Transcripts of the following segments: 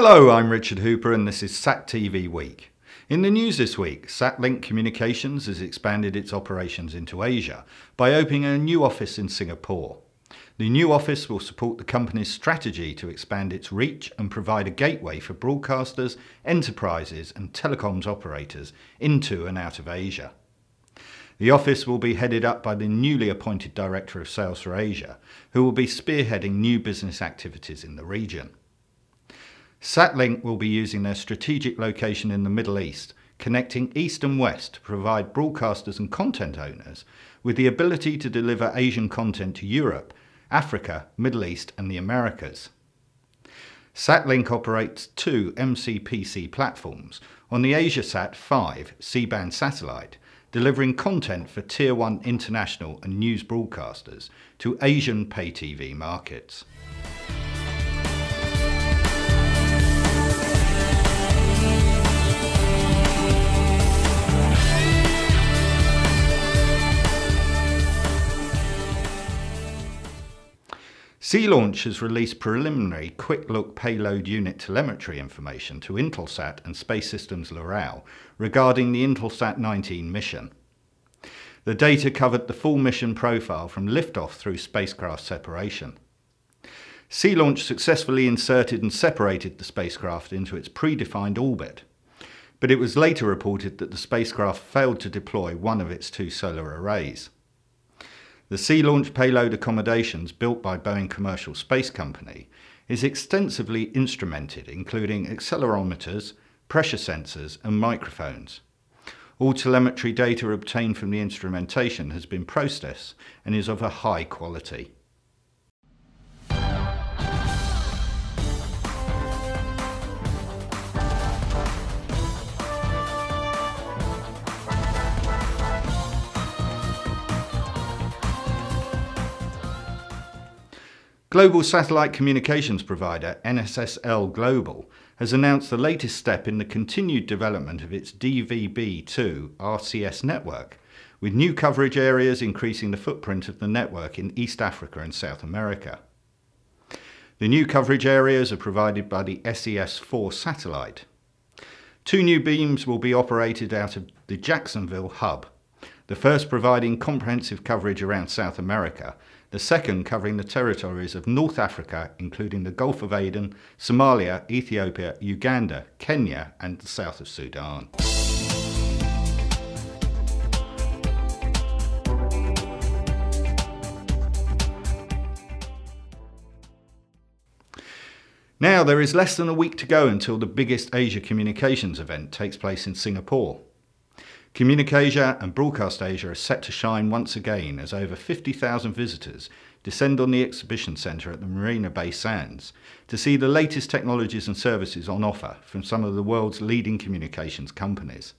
Hello, I'm Richard Hooper and this is SatTV Week. In the news this week, Satlink Communications has expanded its operations into Asia by opening a new office in Singapore. The new office will support the company's strategy to expand its reach and provide a gateway for broadcasters, enterprises and telecoms operators into and out of Asia. The office will be headed up by the newly appointed Director of Sales for Asia, who will be spearheading new business activities in the region. Satlink will be using their strategic location in the Middle East, connecting East and West to provide broadcasters and content owners with the ability to deliver Asian content to Europe, Africa, Middle East and the Americas. Satlink operates two MCPC platforms on the AsiaSat 5 C-band satellite, delivering content for Tier 1 international and news broadcasters to Asian pay TV markets. Sea Launch has released preliminary quick-look payload unit telemetry information to Intelsat and Space Systems Loral regarding the Intelsat 19 mission. The data covered the full mission profile from liftoff through spacecraft separation. Sea Launch successfully inserted and separated the spacecraft into its predefined orbit, but it was later reported that the spacecraft failed to deploy one of its two solar arrays. The Sea Launch payload accommodations built by Boeing Commercial Space Company is extensively instrumented, including accelerometers, pressure sensors and microphones. All telemetry data obtained from the instrumentation has been processed and is of a high quality. Global satellite communications provider SSL Global has announced the latest step in the continued development of its DVB-2 RCS network, with new coverage areas increasing the footprint of the network in East Africa and South America. The new coverage areas are provided by the SES-4 satellite. Two new beams will be operated out of the Jacksonville hub, the first providing comprehensive coverage around South America, the second covering the territories of North Africa, including the Gulf of Aden, Somalia, Ethiopia, Uganda, Kenya and the south of Sudan. Now there is less than a week to go until the biggest Asia Communications event takes place in Singapore. Communicasia and Broadcast Asia are set to shine once again as over 50,000 visitors descend on the exhibition centre at the Marina Bay Sands to see the latest technologies and services on offer from some of the world's leading communications companies.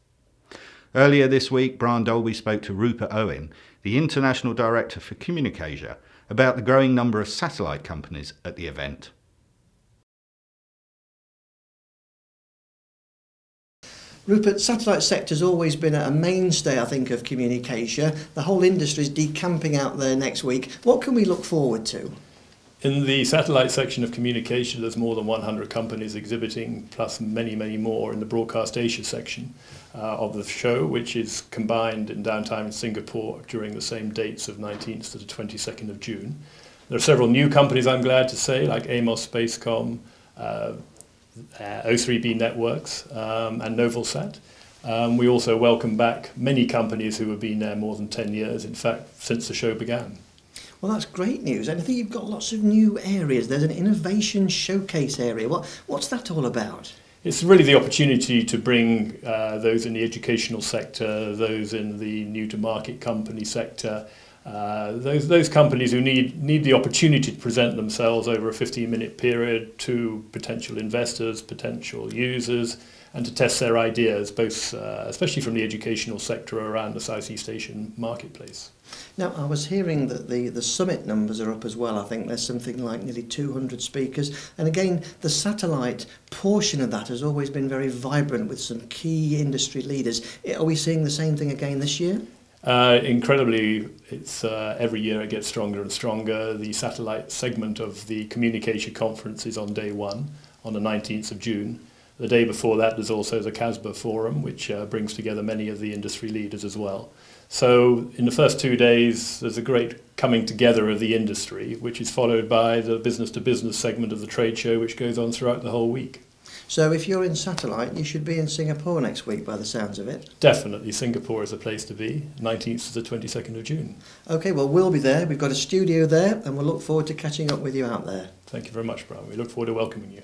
Earlier this week, Brian Dolby spoke to Rupert Owen, the International Director for Communicasia, about the growing number of satellite companies at the event. Rupert, satellite sector's always been a mainstay, I think, of Communicasia. The whole industry is decamping out there next week. What can we look forward to? In the satellite section of Communicasia, there's more than 100 companies exhibiting, plus many, many more in the Broadcast Asia section of the show, which is combined in downtown Singapore during the same dates of 19th to the 22nd of June. There are several new companies, I'm glad to say, like Amos Spacecom, O3B Networks and Novalsat. We also welcome back many companies who have been there more than 10 years, in fact, since the show began. Well, that's great news. And I think you've got lots of new areas. There's an innovation showcase area. What's that all about? It's really the opportunity to bring those in the educational sector, those in the new-to-market company sector, those companies who need the opportunity to present themselves over a 15-minute period to potential investors, potential users, and to test their ideas, both especially from the educational sector around the Southeast Asian marketplace. Now, I was hearing that the summit numbers are up as well. I think there's something like nearly 200 speakers. And again, the satellite portion of that has always been very vibrant with some key industry leaders. Are we seeing the same thing again this year? Incredibly, it's every year it gets stronger and stronger. The satellite segment of the Communicasia conference is on day one. on the 19th of June. The day before that, there's also the CASBA Forum, which brings together many of the industry leaders as well. So in the first 2 days, there's a great coming together of the industry, which is followed by the business-to-business segment of the trade show, which goes on throughout the whole week. So if you're in satellite, you should be in Singapore next week by the sounds of it. Definitely, Singapore is a place to be, 19th to the 22nd of June. OK, well, we'll be there. We've got a studio there, and we'll look forward to catching up with you out there. Thank you very much, Brian. We look forward to welcoming you.